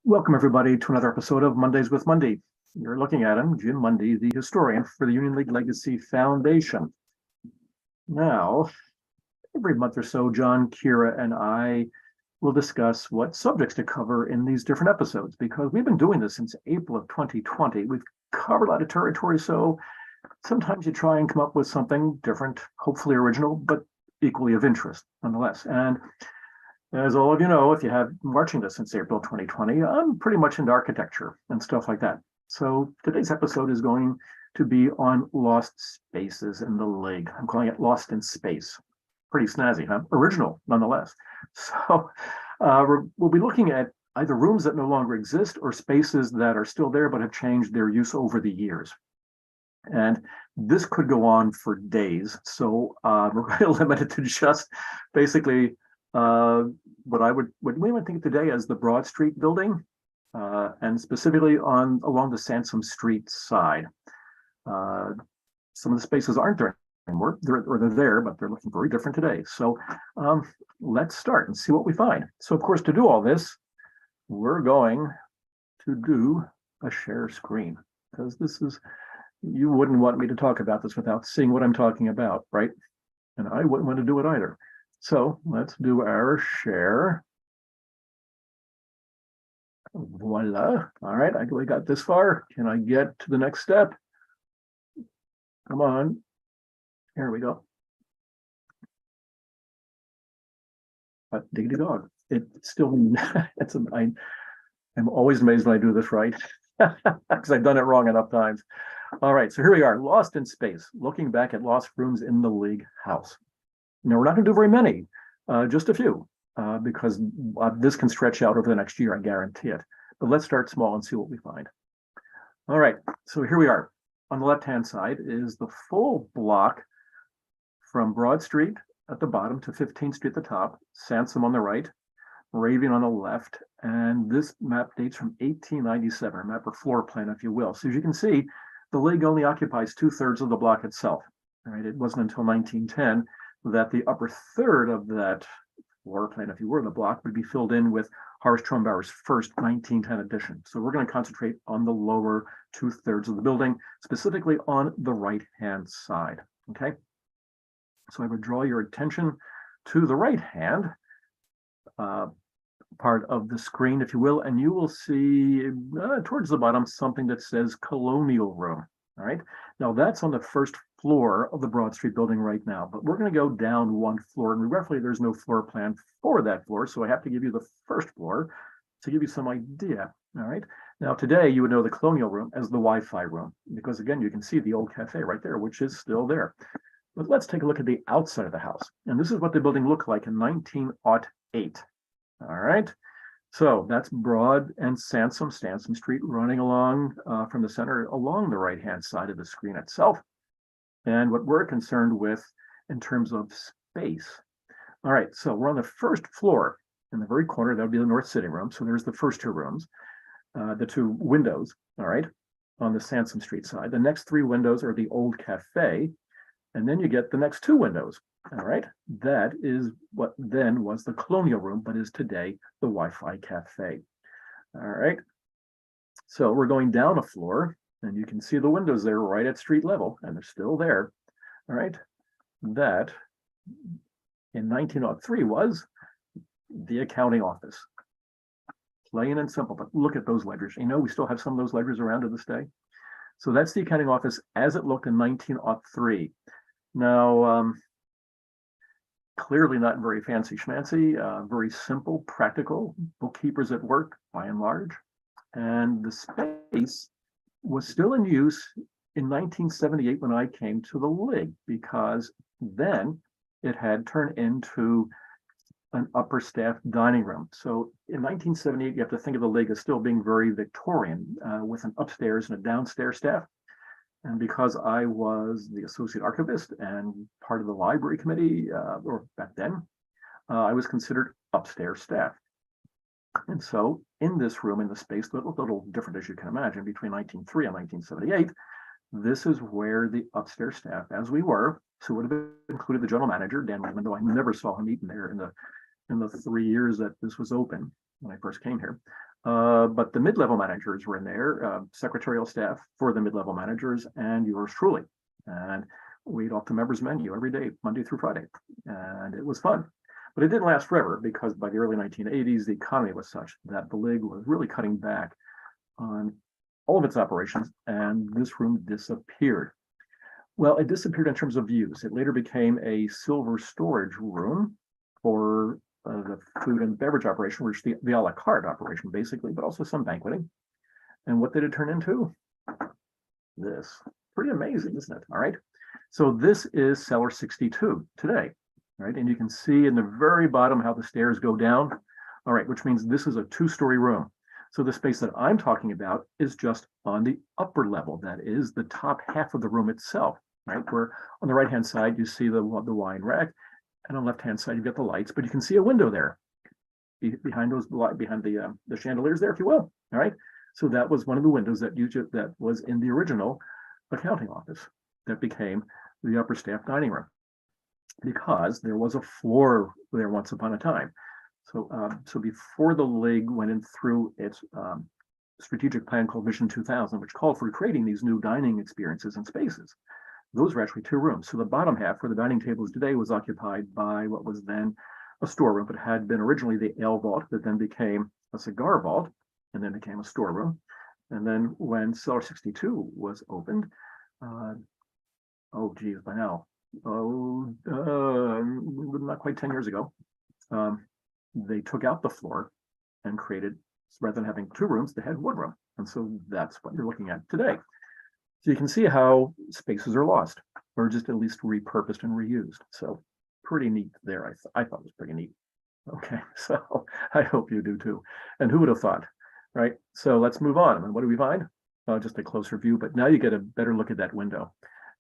Welcome, everybody, to another episode of Mondays with Mundy. You're looking at him, Jim Mundy, the historian for the Union League Legacy Foundation. Now, every month or so, John, Kira, and I will discuss what subjects to cover in these different episodes, because we've been doing this since April of 2020. We've covered a lot of territory, so sometimes you try and come up with something different, hopefully original, but equally of interest, nonetheless. And as all of you know, if you have been watching this since April 2020, I'm pretty much into architecture and stuff like that. So today's episode is going to be on lost spaces in the league. I'm calling it Lost in Space. Pretty snazzy, huh? Original, nonetheless. So we'll be looking at either rooms that no longer exist or spaces that are still there but have changed their use over the years. And this could go on for days. So we're going to limit it to just basically what we would think of today as the Broad Street building, and specifically along the Sansom Street side. Some of the spaces aren't there anymore, they're there, but they're looking very different today. So let's start and see what we find. So of course, to do all this, we're going to do a share screen, because you wouldn't want me to talk about this without seeing what I'm talking about, right? And I wouldn't want to do it either. So let's do our share. Voila. All right, we got this far. Can I get to the next step? Come on. Here we go. But diggity dog. It still, I'm always amazed when I do this right, because I've done it wrong enough times. All right, so here we are, Lost in Space, looking back at lost rooms in the League house. Now, we're not going to do very many, just a few, because this can stretch out over the next year, I guarantee it. But let's start small and see what we find. All right, so here we are. On the left-hand side is the full block from Broad Street at the bottom to 15th Street at the top, Sansom on the right, Moravian on the left, and this map dates from 1897, a map or floor plan, if you will. So as you can see, the League only occupies 2/3 of the block itself. All right, it wasn't until 1910 that the upper third of that floor plan, if you were, the block would be filled in with Horace Trumbauer's first 1910 edition. So we're going to concentrate on the lower 2/3 of the building, specifically on the right-hand side, okay? So I would draw your attention to the right-hand part of the screen, if you will, and you will see towards the bottom something that says Colonial Room, all right? Now that's on the first floor of the Broad Street building right now, but we're going to go down one floor, and roughly there's no floor plan for that floor, so I have to give you the first floor to give you some idea. All right, now today you would know the Colonial Room as the Wi-Fi room, because again you can see the old cafe right there, which is still there. But let's take a look at the outside of the house, and this is what the building looked like in 1908. All right, so that's Broad and Sansom Street running along from the center along the right-hand side of the screen itself. And what we're concerned with in terms of space. All right, so we're on the first floor in the very corner. That would be the North Sitting Room. So there's the first two rooms, the two windows, all right, on the Sansom Street side. The next three windows are the old cafe. And then you get the next two windows, all right? That is what then was the Colonial Room, but is today the Wi-Fi cafe. All right, so we're going down a floor. And you can see the windows there right at street level, and they're still there. All right, that in 1903 was the accounting office. Plain and simple, but look at those ledgers. You know, we still have some of those ledgers around to this day. So that's the accounting office as it looked in 1903. Now, clearly not very fancy schmancy, very simple, practical, bookkeepers at work by and large. And the space was still in use in 1978 when I came to the League, because then it had turned into an upper staff dining room. So in 1978, you have to think of the League as still being very Victorian, with an upstairs and a downstairs staff. And because I was the associate archivist and part of the library committee, or back then, I was considered upstairs staff. And so in this room, in the space that looked a little different, as you can imagine, between 1903 and 1978, this is where the upstairs staff, as we were, so would have included the general manager, Dan Redmond, though I never saw him eating there in the 3 years that this was open when I first came here. But the mid-level managers were in there, secretarial staff for the mid-level managers, and yours truly. And we ate off the members' menu every day, Monday through Friday, and it was fun. But it didn't last forever because by the early 1980s, the economy was such that the Lig was really cutting back on all of its operations, and this room disappeared. Well, it disappeared in terms of use. It later became a silver storage room for the food and beverage operation, which is the a la carte operation, basically, but also some banqueting. And what did it turn into? This. Pretty amazing, isn't it? All right. So this is Cellar 62 today, right? And you can see in the very bottom how the stairs go down. All right, which means this is a two-story room. So the space that I'm talking about is just on the upper level. That is the top half of the room itself, right? Where on the right-hand side, you see the wine rack, and on the left-hand side, you've got the lights, but you can see a window there behind the chandeliers there, if you will. All right. So that was one of the windows that was in the original accounting office that became the upper staff dining room, because there was a floor there once upon a time. So before the Lig went in through its strategic plan called Vision 2000, which called for creating these new dining experiences and spaces, those were actually two rooms. So the bottom half, where the dining table is today, was occupied by what was then a storeroom, but had been originally the ale vault, that then became a cigar vault, and then became a storeroom. And then when Cellar 62 was opened, by now, not quite 10 years ago, they took out the floor and created, rather than having two rooms, they had one room. And so that's what you're looking at today. So you can see how spaces are lost, or just at least repurposed and reused. So pretty neat there. I thought it was pretty neat. Okay, so I hope you do too. And who would have thought, right? So let's move on. And what do we find? Just a closer view, but now you get a better look at that window.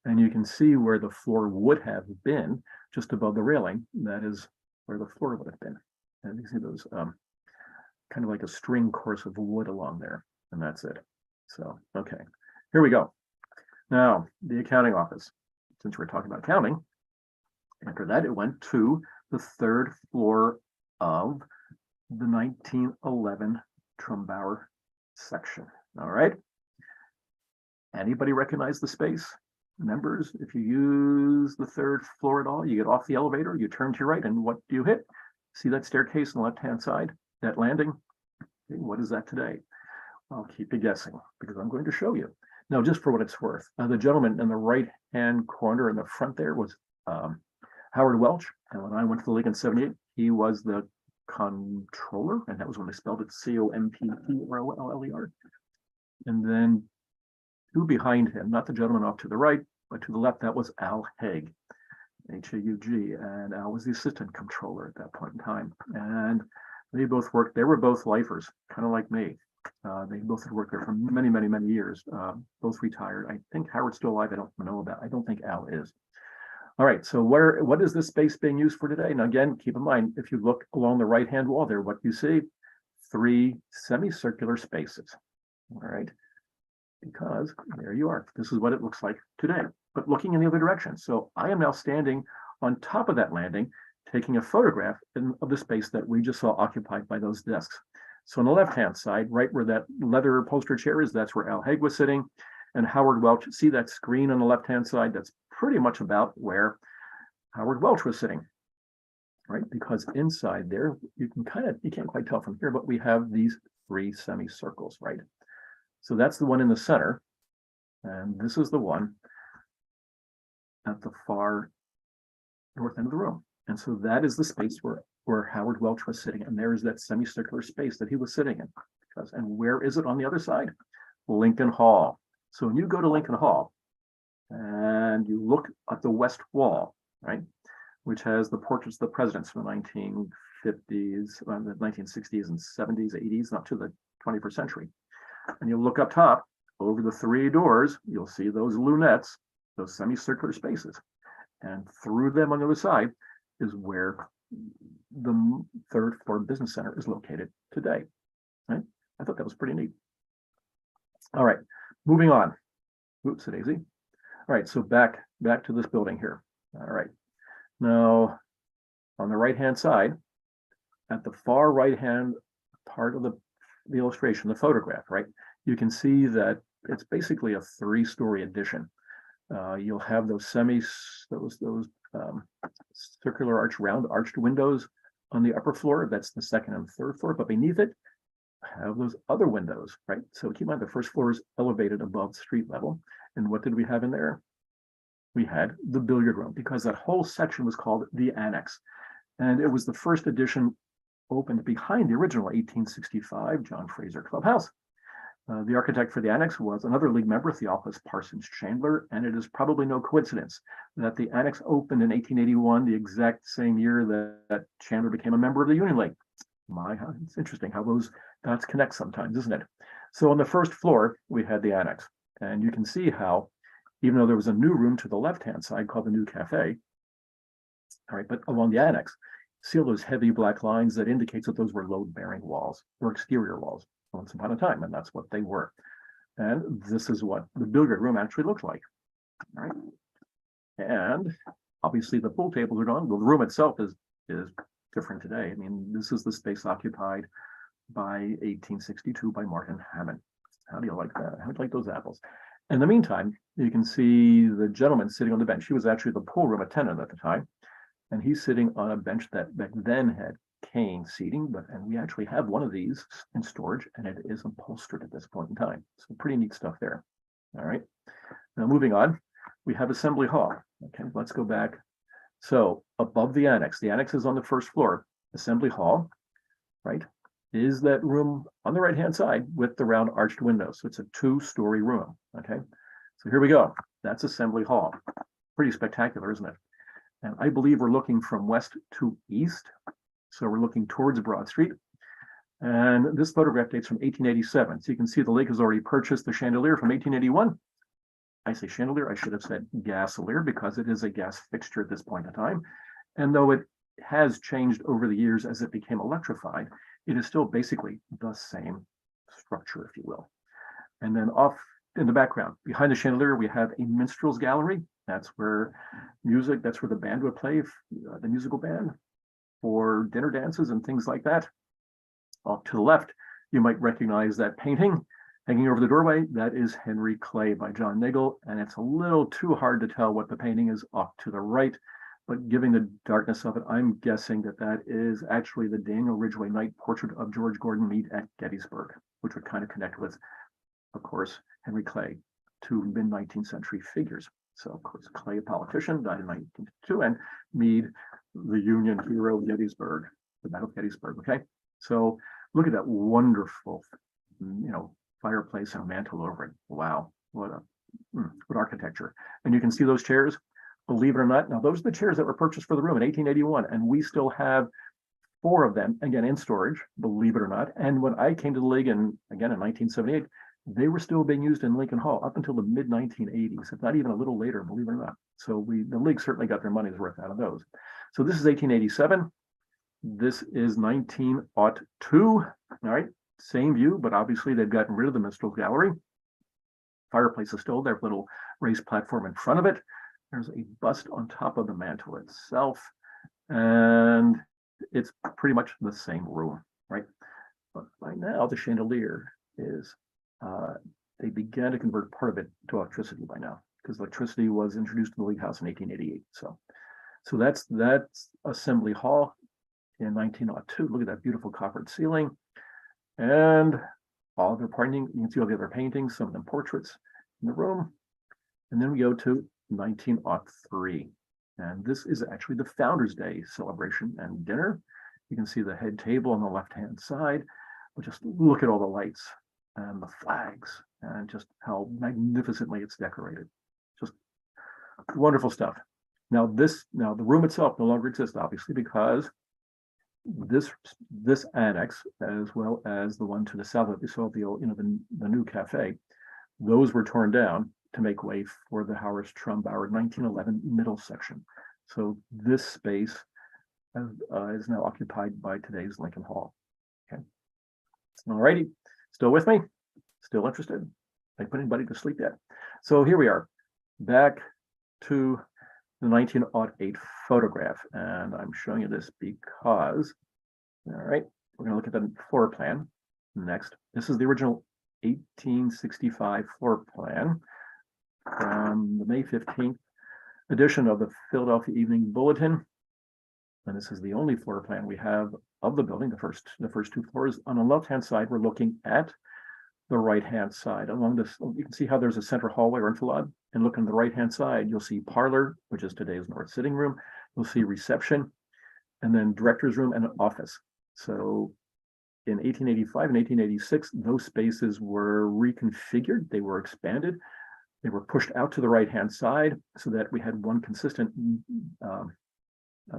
And you can see where the floor would have been, just above the railing. That is where the floor would have been. And you see those kind of like a string course of wood along there. And that's it. So, okay, here we go. Now, the accounting office. Since we're talking about accounting, after that, it went to the third floor of the 1911 Trumbauer section. All right. Anybody recognize the space? Members, if you use the third floor at all, you get off the elevator, you turn to your right, and what do you hit? See that staircase on the left-hand side, that landing? Okay, what is that today? I'll keep you guessing because I'm going to show you. Now, just for what it's worth, the gentleman in the right-hand corner in the front there was Howard Welch. And when I went to the Lig in '78, he was the controller, and that was when they spelled it COMPTROLLER. And then two behind him, not the gentleman off to the right, but to the left, that was Al Haig, Haug, and Al was the assistant controller at that point in time. And they both worked, they were both lifers, kind of like me. They both had worked there for many, many, many years, both retired. I think Howard's still alive. I don't think Al is. All right, so what is this space being used for today? Now, again, keep in mind, if you look along the right-hand wall there, what you see? 3 semicircular spaces, all right? Because there you are. This is what it looks like today, but looking in the other direction. So I am now standing on top of that landing, taking a photograph of the space that we just saw occupied by those desks. So on the left-hand side, right where that leather upholstered chair is, that's where Al Haig was sitting. And Howard Welch, see that screen on the left-hand side? That's pretty much about where Howard Welch was sitting, right? Because inside there, you can't quite tell from here, but we have these 3 semicircles, right? So that's the one in the center. And this is the one at the far north end of the room. And so that is the space where Howard Welch was sitting. And there is that semicircular space that he was sitting in. And where is it on the other side? Lincoln Hall. So when you go to Lincoln Hall and you look at the west wall, right, which has the portraits of the presidents from the 1950s, the 1960s and 70s, 80s, not to the 21st century. And you look up top over the 3 doors, you'll see those lunettes, those semicircular spaces. And through them on the other side is where the 3rd floor business center is located today. Right? I thought that was pretty neat. All right, moving on. Oops, daisy. All right, so back to this building here. All right. Now, on the right-hand side, at the far right-hand part of the the illustration, the photograph, right, you can see that it's basically a 3-story addition. You'll have those circular round arched windows on the upper floor. That's the second and third floor, but beneath it have those other windows, right? So keep in mind the first floor is elevated above street level. And what did we have in there? We had the billiard room, because that whole section was called the Annex. And it was the first addition opened behind the original 1865 John Fraser Clubhouse. The architect for the Annex was another League member, Theophilus Parsons Chandler, and it is probably no coincidence that the Annex opened in 1881, the exact same year that Chandler became a member of the Union League. It's interesting how those dots connect sometimes, isn't it? So on the first floor, we had the Annex, and you can see how, even though there was a new room to the left-hand side called the New Cafe, all right, but along the Annex, see all those heavy black lines that indicates that those were load-bearing walls or exterior walls once upon a time, and that's what they were. And this is what the billiard room actually looked like. All right. And obviously the pool tables are gone. Well, the room itself is different today. I mean, this is the space occupied by 1862 by Martin Hammond. How do you like that? How do you like those apples? In the meantime, you can see the gentleman sitting on the bench. He was actually the pool room attendant at the time, and he's sitting on a bench that back then had cane seating, and we actually have one of these in storage, and it is upholstered at this point in time. So pretty neat stuff there. All right. Now moving on, we have Assembly Hall. Okay, let's go back. So above the Annex is on the first floor. Assembly Hall, right, is that room on the right-hand side with the round arched windows. So it's a 2-story room. Okay, so here we go. That's Assembly Hall. Pretty spectacular, isn't it? And I believe we're looking from west to east. So we're looking towards Broad Street. And this photograph dates from 1887. So you can see the League has already purchased the chandelier from 1881. I say chandelier, I should have said gasolier, because it is a gas fixture at this point in time. And though it has changed over the years as it became electrified, it is still basically the same structure, if you will. And then off in the background, behind the chandelier, we have a minstrel's gallery. That's where that's where the band would play, the musical band, for dinner dances and things like that. Off to the left, you might recognize that painting hanging over the doorway. That is Henry Clay by John Nagel, and it's a little too hard to tell what the painting is off to the right, but given the darkness of it, I'm guessing that is actually the Daniel Ridgway Knight portrait of George Gordon Meade at Gettysburg, which would kind of connect with, of course, Henry Clay, 2 mid-19th century figures. So, of course, Clay, a politician, died in 1902, and Meade, the Union hero of Gettysburg, the Battle of Gettysburg. Okay, so look at that wonderful, fireplace and mantle over it. Wow, what architecture! And you can see those chairs. Believe it or not, now those are the chairs that were purchased for the room in 1881, and we still have 4 of them, again in storage. Believe it or not. And when I came to the League, in 1978, they were still being used in Lincoln Hall up until the mid-1980s, if not even a little later, believe it or not. So the League certainly got their money's worth out of those. So this is 1887. This is 1902. All right, same view, but obviously they've gotten rid of the minstrel's gallery. Fireplace is still there, little raised platform in front of it. There's a bust on top of the mantle itself, and it's pretty much the same room, right? But by now the chandelier is, they began to convert part of it to electricity by now, because electricity was introduced to the League House in 1888. So that's Assembly Hall in 1902. Look at that beautiful coppered ceiling, and all of their painting. You can see all the other paintings, some of them portraits in the room. And then we go to 1903, and this is actually the Founders Day celebration and dinner. You can see the head table on the left-hand side, but just look at all the lights and the flags and just how magnificently it's decorated. Just wonderful stuff. Now the room itself no longer exists, obviously, because this annex, as well as the one to the south that we saw, the new cafe, those were torn down to make way for the Howard Trumbauer 1911 middle section. So this space is now occupied by today's Lincoln Hall. Okay. All righty. Still with me? Still interested? I put anybody to sleep yet? So here we are, back to the 1908 photograph, and I'm showing you this because, all right, we're going to look at the floor plan. Next, this is the original 1865 floor plan from the May 15th edition of the Philadelphia Evening Bulletin. And this is the only floor plan we have of the building, the first two floors. On the left-hand side, we're looking at the right-hand side. Along this, you can see how there's a center hallway or enfilade. And look on the right-hand side, you'll see parlor, which is today's north sitting room. You'll see reception, and then director's room and an office. So in 1885 and 1886, those spaces were reconfigured. They were expanded. They were pushed out to the right-hand side so that we had one consistent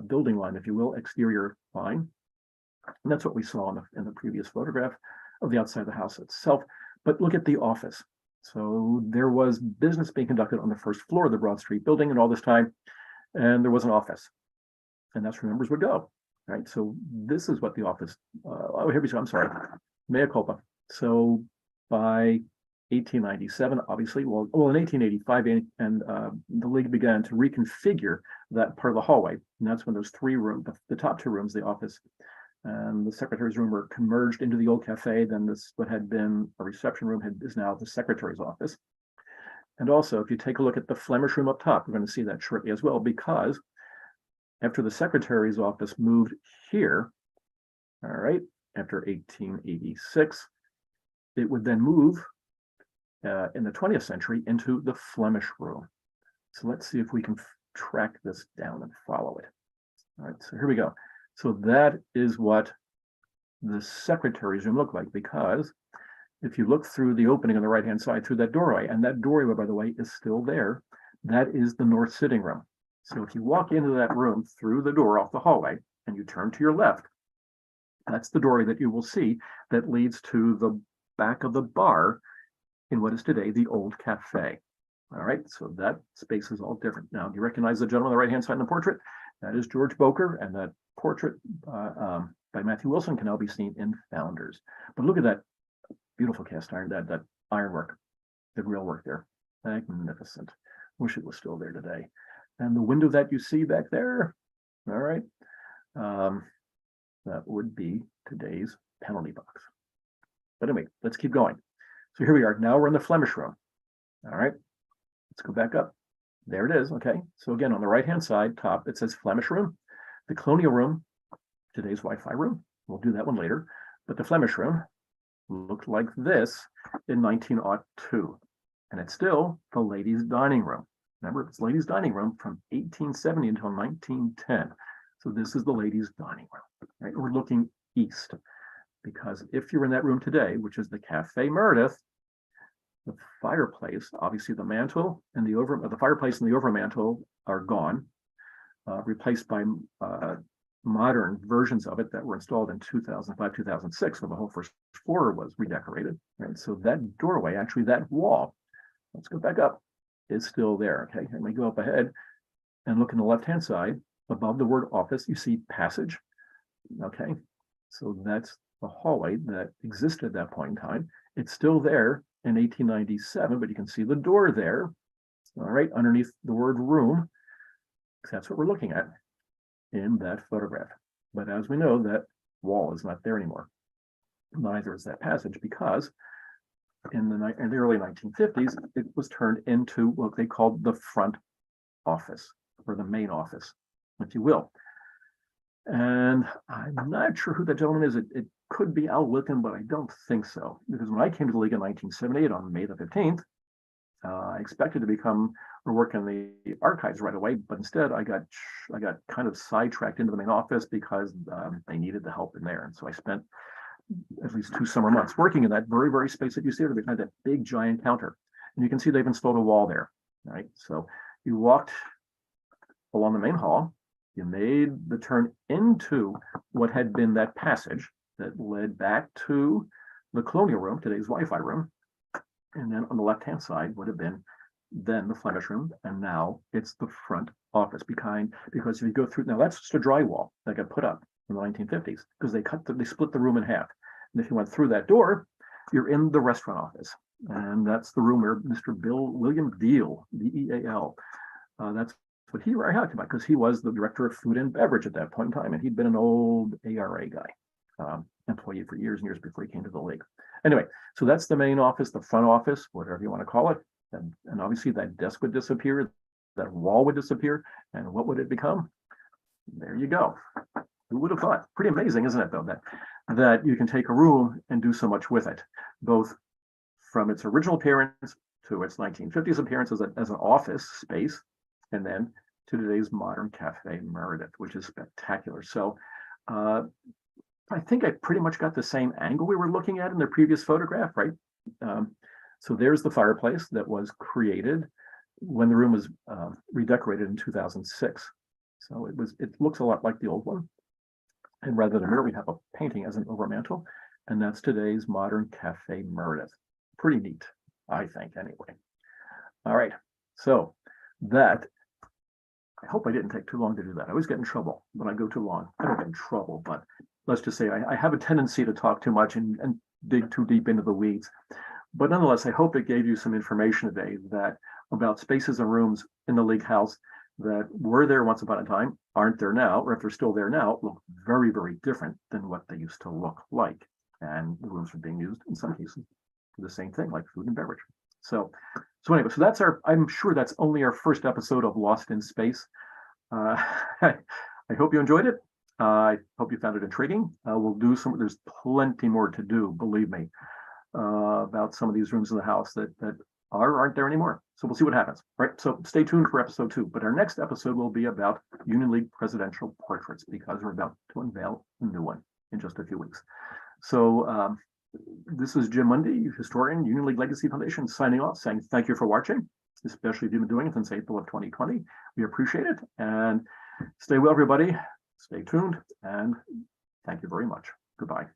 building line, if you will, exterior line. And that's what we saw in the previous photograph of the outside of the house itself. But look at the office. So there was business being conducted on the first floor of the Broad Street building and all this time, and there was an office. And that's where members would go, right? So this is what the office, here we go, I'm sorry, mea culpa. So by 1897, obviously, well in 1885, and the league began to reconfigure that part of the hallway. And that's when those three rooms, the top two rooms, the office and the secretary's room, were converged into the old cafe. Then this, what had been a reception room, is now the secretary's office. And also, if you take a look at the Flemish room up top, we're going to see that shortly as well, because after the secretary's office moved here, all right, after 1886, it would then move in the 20th century into the Flemish room. So let's see if we can track this down and follow it. All right, so here we go. So that is what the secretary's room looked like, because if you look through the opening on the right-hand side through that doorway, and that doorway, by the way, is still there, that is the north sitting room. So if you walk into that room through the door off the hallway and you turn to your left, that's the doorway that you will see that leads to the back of the bar in what is today the old cafe. All right, so that space is all different. Now, do you recognize the gentleman on the right-hand side in the portrait? That is George Boker, and that portrait by Matthew Wilson can now be seen in Founders. But look at that beautiful cast iron, that ironwork, the grill work there. Magnificent. Wish it was still there today. And the window that you see back there, all right, that would be today's penalty box. But anyway, let's keep going. So here we are. Now we're in the Flemish room. All right, let's go back up. There it is. Okay. So again, on the right-hand side, top, it says Flemish room. The colonial room, today's Wi-Fi room. We'll do that one later. But the Flemish room looked like this in 1902. And it's still the ladies' dining room. Remember, it's ladies' dining room from 1870 until 1910. So this is the ladies' dining room. Right? We're looking east, because if you're in that room today, which is the Cafe Meredith, the fireplace, obviously the mantle and the fireplace and the overmantle are gone, replaced by modern versions of it that were installed in 2005, 2006, when the whole first floor was redecorated. Right? So that doorway, actually that wall, let's go back up, is still there. Okay, and we go up ahead and look on the left-hand side, above the word office, you see passage. Okay, so that's the hallway that existed at that point in time. It's still there in 1897, but you can see the door there, all right, underneath the word room. That's what we're looking at in that photograph. But as we know, that wall is not there anymore. Neither is that passage, because in the early 1950s, it was turned into what they called the front office, or the main office, if you will. And I'm not sure who that gentleman is. It could be Al Wickham, but I don't think so. Because when I came to the league in 1978 on May the 15th, I expected to become or work in the archives right away, but instead I got kind of sidetracked into the main office because they needed the help in there. And so I spent at least 2 summer months working in that very, very space that you see there behind that big giant counter. And you can see they've installed a wall there, right? So you walked along the main hall, you made the turn into what had been that passage that led back to the colonial room, today's Wi-Fi room. And then on the left-hand side would have been then the Flemish room, and now it's the front office because if you go through, now that's just a drywall that got put up in the 1950s, because they split the room in half. And if you went through that door, you're in the restaurant office. And that's the room where Mr. William Deal, D-E-A-L, that's what he hired because he was the director of food and beverage at that point in time, and he'd been an old ARA guy. employee for years and years before he came to the league. Anyway, so that's the main office, the front office, whatever you want to call it. And obviously that desk would disappear, that wall would disappear, and what would it become? There you go. Who would have thought? Pretty amazing, isn't it, though, that you can take a room and do so much with it, both from its original appearance to its 1950s appearance as an office space, and then to today's modern Cafe Meredith, which is spectacular. So I think I pretty much got the same angle we were looking at in the previous photograph, right? So there's the fireplace that was created when the room was redecorated in 2006. So it looks a lot like the old one. And rather than here, we have a painting as an overmantel, and that's today's modern Cafe Meredith. Pretty neat, I think, anyway. All right, so that, I hope I didn't take too long to do that. I always get in trouble when I go too long. I don't get in trouble, but let's just say I have a tendency to talk too much and dig too deep into the weeds. But nonetheless, I hope it gave you some information today about spaces and rooms in the League House that were there once upon a time, aren't there now, or if they're still there now, look very, very different than what they used to look like. And the rooms are being used in some cases for the same thing, like food and beverage. So anyway, so that's I'm sure that's only our first episode of Lost in Space. I hope you enjoyed it. I hope you found it intriguing. We'll do there's plenty more to do, believe me, about some of these rooms in the house that aren't there anymore. So we'll see what happens, right? So stay tuned for episode 2. But our next episode will be about Union League presidential portraits, because we're about to unveil a new one in just a few weeks. So this is Jim Mundy, historian, Union League Legacy Foundation, signing off, saying thank you for watching, especially if you've been doing it since April of 2020. We appreciate it. And stay well, everybody. Stay tuned. And thank you very much. Goodbye.